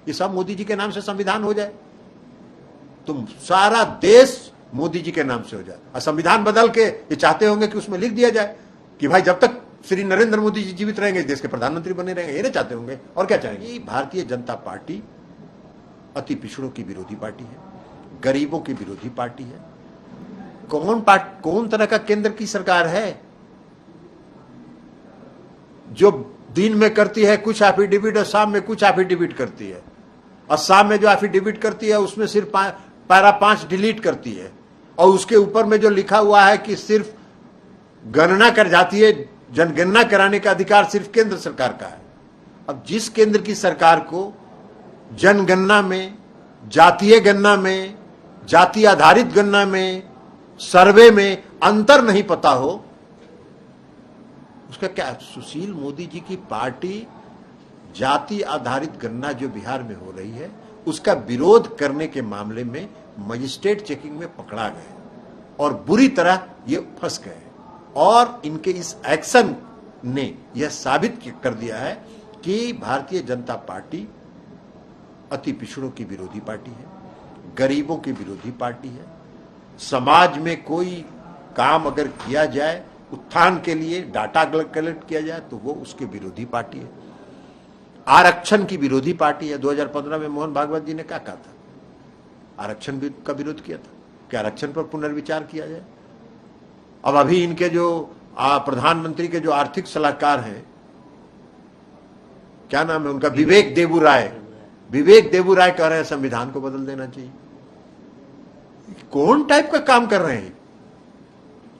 ये सब मोदी जी के नाम से संविधान हो जाए, तुम सारा देश मोदी जी के नाम से हो जाए। और संविधान बदल के ये चाहते होंगे कि उसमें लिख दिया जाए कि भाई जब तक श्री नरेंद्र मोदी जी जीवित रहेंगे देश के प्रधानमंत्री बने रहेंगे, ये नहीं चाहते होंगे। और क्या चाहेंगे? भारतीय जनता पार्टी अति पिछड़ों की विरोधी पार्टी है, गरीबों की विरोधी पार्टी है। कौन तरह का केंद्र की सरकार है जो दिन में करती है कुछ एफिडेविट और शाम में कुछ एफिडेविट करती है, और शाम में जो एफिडेविट करती है उसमें सिर्फ पैरा 5 डिलीट करती है, और उसके ऊपर में जो लिखा हुआ है कि सिर्फ गणना कर जाती है, जनगणना कराने का अधिकार सिर्फ केंद्र सरकार का है। अब जिस केंद्र की सरकार को जनगणना में, जातीय गणना में, जाति आधारित गणना में, सर्वे में अंतर नहीं पता हो, उसका क्या? सुशील मोदी जी की पार्टी जाति आधारित गणना जो बिहार में हो रही है उसका विरोध करने के मामले में मजिस्ट्रेट चेकिंग में पकड़ा गए और बुरी तरह ये फंस गए। और इनके इस एक्शन ने यह साबित कर दिया है कि भारतीय जनता पार्टी अति पिछड़ों की विरोधी पार्टी है, गरीबों की विरोधी पार्टी है। समाज में कोई काम अगर किया जाए उत्थान के लिए, डाटा कलेक्ट किया जाए तो वो उसके विरोधी पार्टी है। आरक्षण की विरोधी पार्टी है। 2015 में मोहन भागवत जी ने क्या कहा था? आरक्षण का विरोध किया था कि आरक्षण पर पुनर्विचार किया जाए। अब अभी इनके जो प्रधानमंत्री के जो आर्थिक सलाहकार हैं, क्या नाम है उनका, विवेक देबूराय कह रहे हैं संविधान को बदल देना चाहिए। कौन टाइप का काम कर रहे हैं?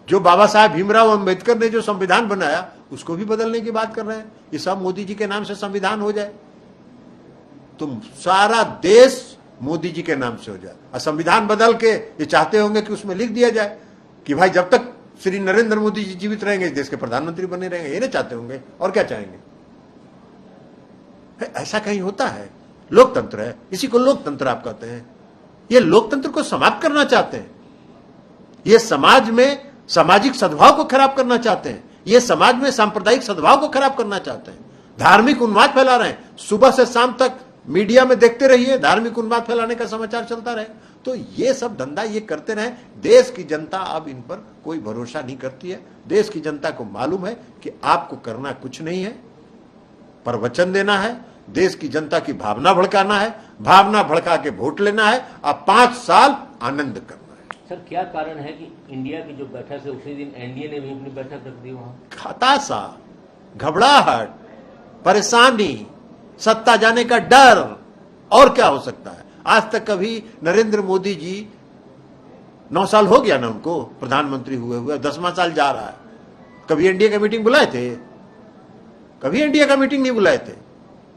जो बाबा साहब भीमराव अंबेडकर ने जो संविधान बनाया उसको भी बदलने की बात कर रहे हैं। ये सब मोदी जी के नाम से संविधान हो जाए, तुम सारा देश मोदी जी के नाम से हो जाए। और संविधान बदल के ये चाहते होंगे कि उसमें लिख दिया जाए कि भाई जब तक श्री नरेंद्र मोदी जी जीवित रहेंगे देश के प्रधानमंत्री बने रहेंगे, ये नहीं चाहते होंगे। और क्या चाहेंगे? ऐसा कहीं होता है? लोकतंत्र है, इसी को लोकतंत्र आप कहते हैं। ये लोकतंत्र को समाप्त करना चाहते हैं, ये समाज में सामाजिक सद्भाव को खराब करना चाहते हैं, ये समाज में सांप्रदायिक सद्भाव को खराब करना चाहते हैं, धार्मिक उन्माद फैला रहे हैं। सुबह से शाम तक मीडिया में देखते रहिए, धार्मिक उन्माद फैलाने का समाचार चलता रहे। तो ये सब धंधा ये करते रहे। देश की जनता अब इन पर कोई भरोसा नहीं करती है। देश की जनता को मालूम है कि आपको करना कुछ नहीं है, प्रवचन देना है, देश की जनता की भावना भड़काना है, भावना भड़का के वोट लेना है, अब 5 साल आनंद करना है। सर, क्या कारण है कि इंडिया की जो बैठक है उसी दिन एनडीए ने भी अपनी बैठक रख दी? वहां हताशा, घबराहट, परेशानी, सत्ता जाने का डर, और क्या हो सकता है? आज तक कभी नरेंद्र मोदी जी 9 साल हो गया ना उनको प्रधानमंत्री हुए 10वां साल जा रहा है, कभी एनडीए का मीटिंग बुलाए थे? कभी एनडीए का मीटिंग नहीं बुलाए थे।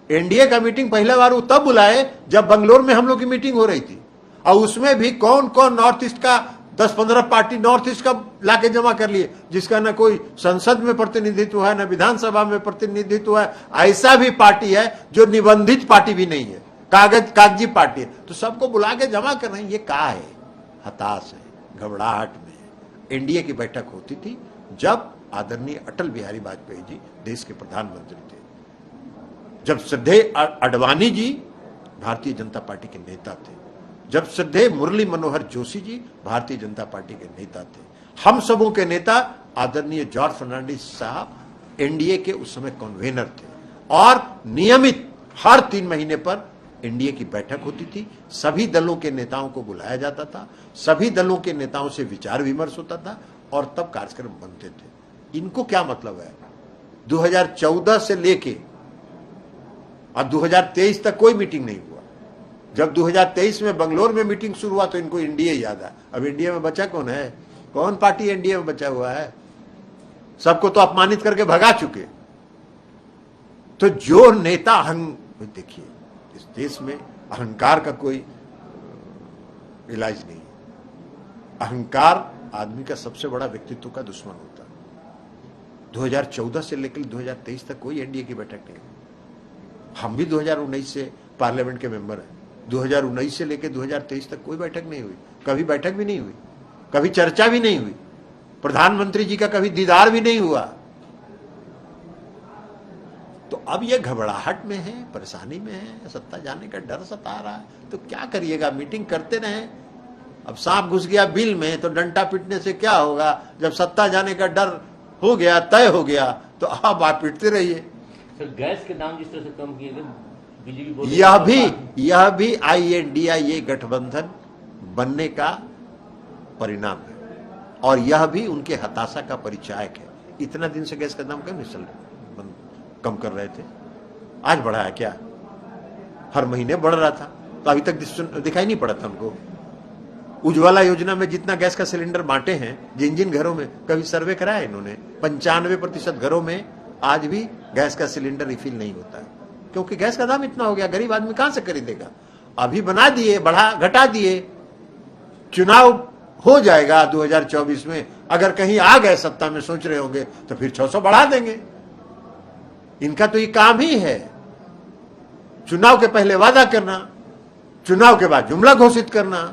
एनडीए का मीटिंग पहला बार वो तब बुलाए जब बंगलोर में हम लोग की मीटिंग हो रही थी, और उसमें भी कौन कौन नॉर्थ ईस्ट का 10-15 पार्टी नॉर्थ ईस्ट का लाके जमा कर लिए, जिसका ना कोई संसद में प्रतिनिधित्व है, ना विधानसभा में प्रतिनिधित्व है। ऐसा भी पार्टी है जो निबंधित पार्टी भी नहीं है, कागजी पार्टी है, तो सबको बुला के जमा कर रहे हैं। ये क्या है? हताश है, घबराहट में है। एनडीए की बैठक होती थी जब आदरणीय अटल बिहारी वाजपेयी जी देश के प्रधानमंत्री थे, जब श्रद्धेय अडवाणी जी भारतीय जनता पार्टी के नेता थे, जब श्रद्धेय मुरली मनोहर जोशी जी भारतीय जनता पार्टी के नेता थे, हम सबों के नेता आदरणीय जॉर्ज फर्नांडिस साहब एनडीए के उस समय कन्वेनर थे, और नियमित हर 3 महीने पर एनडीए की बैठक होती थी। सभी दलों के नेताओं को बुलाया जाता था, सभी दलों के नेताओं से विचार विमर्श होता था, और तब कार्यक्रम बनते थे। इनको क्या मतलब है? 2014 से लेके और 2023 तक कोई मीटिंग नहीं हुआ। जब 2023 में बंगलोर में मीटिंग शुरू हुआ तो इनको एनडीए याद आया। अब एनडीए में बचा कौन है? कौन पार्टी एनडीए में बचा हुआ है? सबको तो अपमानित करके भगा चुके। तो जो नेता देखिए, इस देश में अहंकार का कोई इलाज नहीं है। अहंकार आदमी का सबसे बड़ा व्यक्तित्व का दुश्मन होता है। 2014 से लेकर 2023 तक कोई एनडीए की बैठक नहीं हुई। हम भी 2019 से पार्लियामेंट के मेंबर हैं। 2019 से लेकर 2023 तक कोई बैठक नहीं हुई, कभी बैठक भी नहीं हुई, कभी चर्चा भी नहीं हुई, प्रधानमंत्री जी का कभी दीदार भी नहीं हुआ। तो अब ये घबराहट में है, परेशानी में है, सत्ता जाने का डर सता रहा है, तो क्या करिएगा, मीटिंग करते रहे। अब सांप घुस गया बिल में तो डंडा पीटने से क्या होगा, जब सत्ता जाने का डर हो गया, तय हो गया, तो आप पीटते रहिए। सर गैस के दाम जिस तरह से कम किए गए, बीजेपी बोल यह भी INDIA गठबंधन बनने का परिणाम है, और यह भी उनके हताशा का परिचायक है। इतना दिन से गैस का दाम क्यों नहीं कम कर रहे थे, आज बढ़ा है क्या? हर महीने बढ़ रहा था, तो अभी तक दिखाई नहीं पड़ा था हमको। उज्ज्वला योजना में जितना गैस का सिलेंडर बांटे हैं जिन जिन घरों में, कभी सर्वे कराया इन्होंने? 95% घरों में आज भी गैस का सिलेंडर रिफिल नहीं होता है, क्योंकि गैस का दाम इतना हो गया, गरीब आदमी कहां से खरीदेगा। अभी बना दिए, घटा दिए, चुनाव हो जाएगा 2024 में, अगर कहीं आ गए सत्ता में, सोच रहे होंगे तो फिर 600 बढ़ा देंगे। इनका तो ये काम ही है, चुनाव के पहले वादा करना, चुनाव के बाद जुमला घोषित करना।